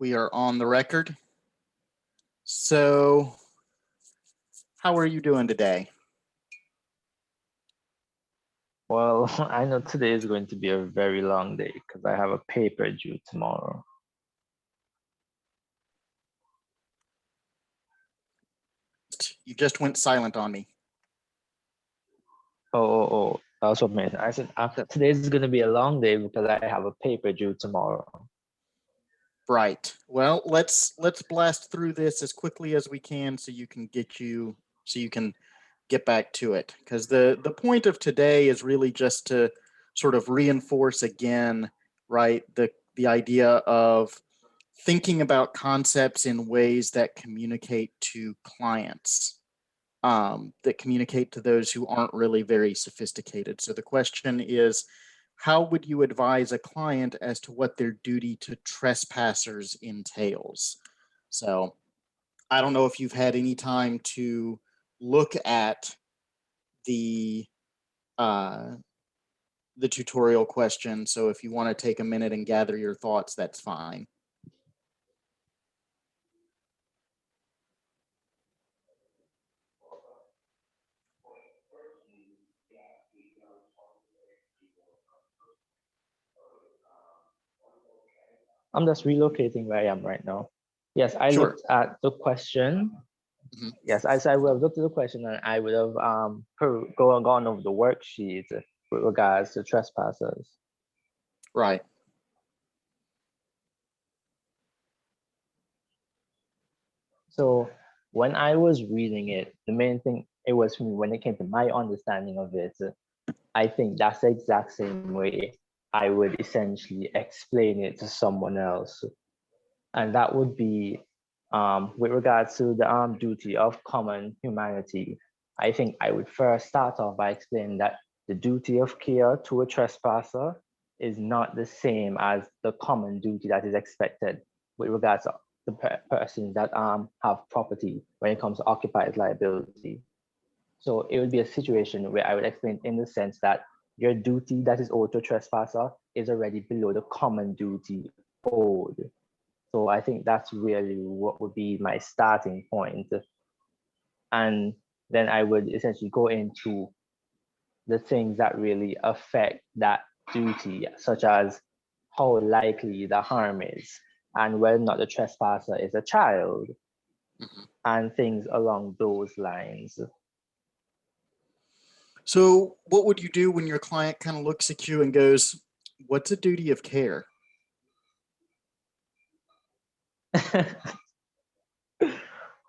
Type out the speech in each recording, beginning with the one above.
We are on the record. So, how are you doing today? Well, I know today is going to be a very long day because I have a paper due tomorrow. You just went silent on me. Oh, that's what I meant. I said after today is going to be a long day because I have a paper due tomorrow. Right. Well, let's blast through this as quickly as we can so you can get back to it, because the point of today is really just to sort of reinforce again, right, the idea of thinking about concepts in ways that communicate to clients, that communicate to those who aren't really very sophisticated. So the question is, how would you advise a client as to what their duty to trespassers entails? So I don't know if you've had any time to look at the uh, the tutorial question. So if you want to take a minute and gather your thoughts, that's fine. I'm just relocating where I am right now. Yes, I Sure. looked at the question. Mhm. Yes, I would have looked at the question and I would have gone over the worksheet with regards to trespassers. Right. So when I was reading it, the main thing it was for me when it came to my understanding of it, I think that's the exact same way I would essentially explain it to someone else. And that would be with regards to the duty of common humanity. I think I would first start off by explaining that the duty of care to a trespasser is not the same as the common duty that is expected with regards to the persons that have property when it comes to occupied liability. So it would be a situation where I would explain in the sense that your duty that is owed to a trespasser is already below the common duty owed. So I think that's really what would be my starting point. And then I would essentially go into the things that really affect that duty, such as how likely the harm is, and whether or not the trespasser is a child, and things along those lines. So what would you do when your client kind of looks at you and goes, "What's a duty of care?"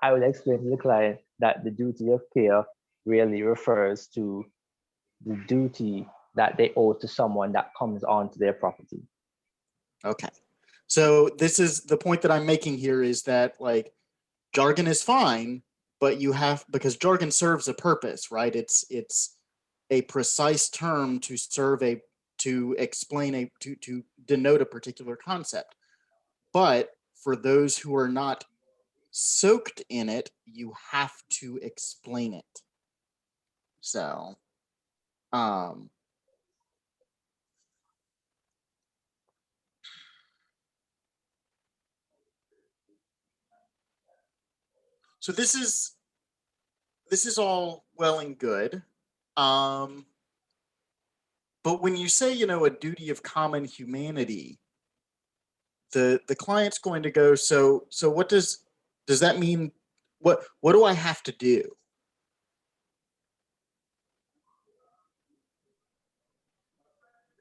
I would explain to the client that the duty of care really refers to the duty that they owe to someone that comes onto their property. Okay. So this is the point that I'm making here, is that, like, jargon is fine, but you have, because jargon serves a purpose, right? It's a precise term to serve a to explain a to denote a particular concept. But for those who are not soaked in it, you have to explain it. So, um, so this is all well and good. Um, but when you say, a duty of common humanity, the client's going to go, so what does that mean? What do I have to do?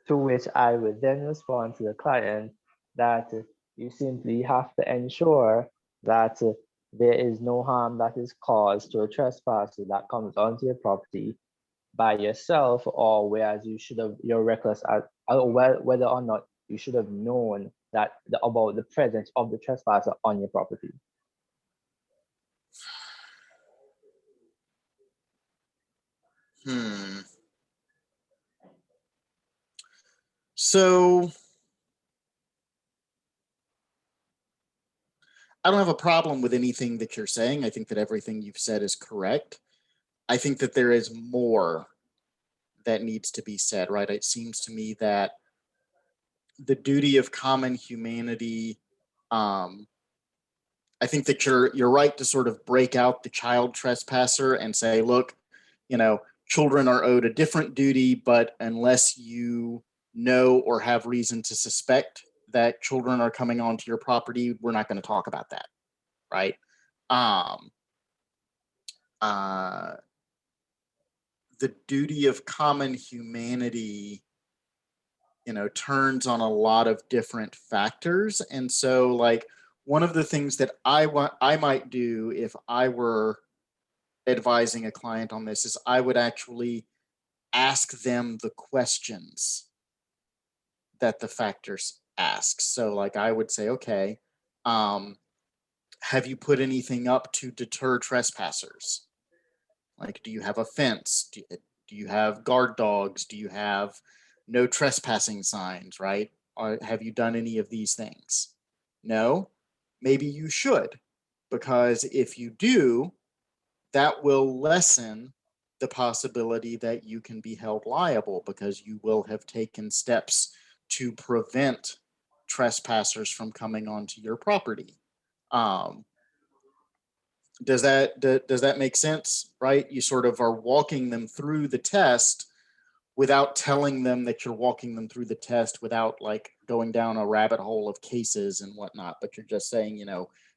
To which I would then respond to the client that you simply have to ensure that there is no harm that is caused to a trespasser that comes onto your property by yourself, or whereas you're reckless at, whether or not you should have known that about the presence of the trespasser on your property. So I don't have a problem with anything that you're saying. I think that everything you've said is correct. I think that there is more that needs to be said, right? It seems to me that the duty of common humanity I think that you're right to sort of break out the child trespasser and say, look, children are owed a different duty, but unless you know or have reason to suspect that children are coming onto your property, we're not going to talk about that, right? The duty of common humanity, turns on a lot of different factors. And so like one of the things that I might do if I were advising a client on this is I would actually ask them the questions that the factors ask. So like I would say, okay, have you put anything up to deter trespassers? Like, do you have a fence? Do you have guard dogs? Do you have no trespassing signs, right? Or have you done any of these things? No? Maybe you should, because if you do, that will lessen the possibility that you can be held liable because you will have taken steps to prevent trespassers from coming onto your property. Does that make sense? Right? You sort of are walking them through the test without telling them that you're walking them through the test, without like going down a rabbit hole of cases and whatnot. But you're just saying,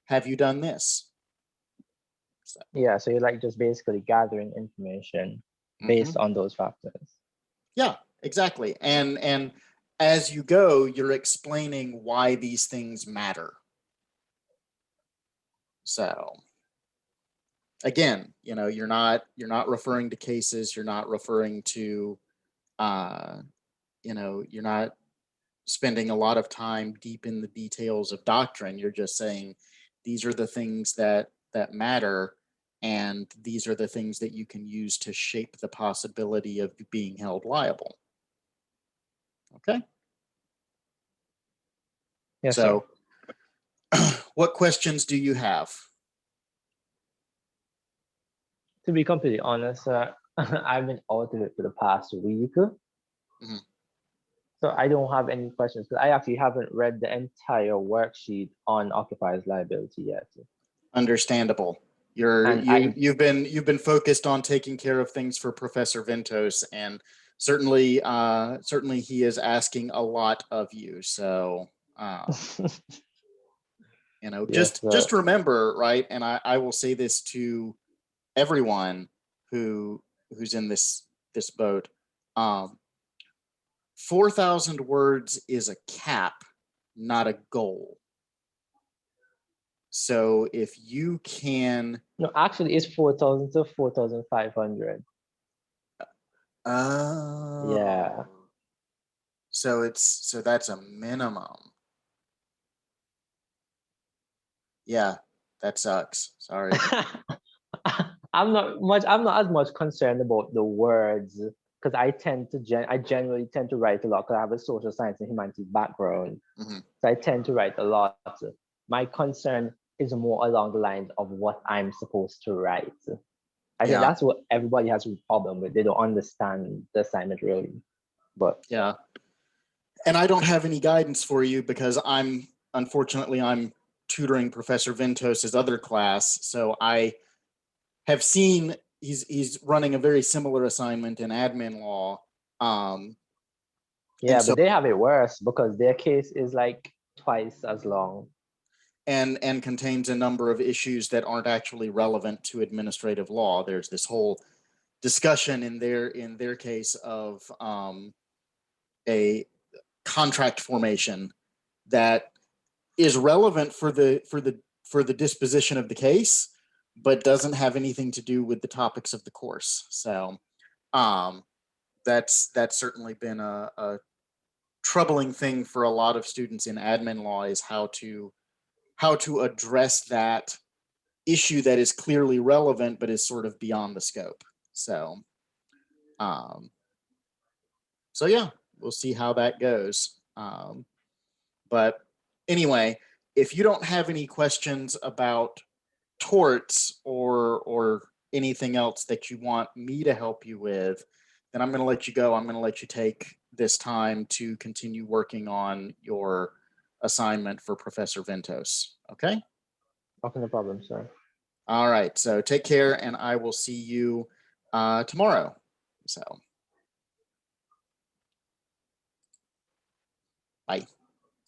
have you done this? Yeah, so you're like just basically gathering information based on those factors. Yeah, exactly. And as you go, you're explaining why these things matter. So again, you're not referring to cases, you're not referring to you're not spending a lot of time deep in the details of doctrine. You're just saying these are the things that matter, and these are the things that you can use to shape the possibility of being held liable. Okay. Yes, so sir. What questions do you have? To be completely honest, I've been out of it for the past week. Mm-hmm. So I don't have any questions because I actually haven't read the entire worksheet on occupiers liability yet. Understandable. You've been focused on taking care of things for Professor Ventos, and certainly he is asking a lot of you. So Yes, just remember, right? And I will say this to everyone who's in this boat. 4,000 words is a cap, not a goal. So if you can, no, actually, it's 4,000 to 4,500. Yeah. So that's a minimum. Yeah, that sucks. Sorry. I'm not as much concerned about the words because I generally tend to write a lot because I have a social science and humanities background. Mm-hmm. So I tend to write a lot. My concern is more along the lines of what I'm supposed to write. I think that's what everybody has a problem with. They don't understand the assignment really. But yeah. And I don't have any guidance for you because I'm tutoring Professor Ventos's other class. So I have seen he's running a very similar assignment in admin law. Yeah, but they have it worse because their case is like twice as long. And contains a number of issues that aren't actually relevant to administrative law. There's this whole discussion in their case of a contract formation that is relevant for the disposition of the case, but doesn't have anything to do with the topics of the course. So that's certainly been a troubling thing for a lot of students in admin law, is how to address that issue that is clearly relevant but is sort of beyond the scope. So yeah, we'll see how that goes. But anyway, if you don't have any questions about torts or anything else that you want me to help you with, then I'm going to let you go. I'm going to let you take this time to continue working on your assignment for Professor Ventos. Okay. Okay, no problem, sir. All right. So take care, and I will see you tomorrow. So, bye.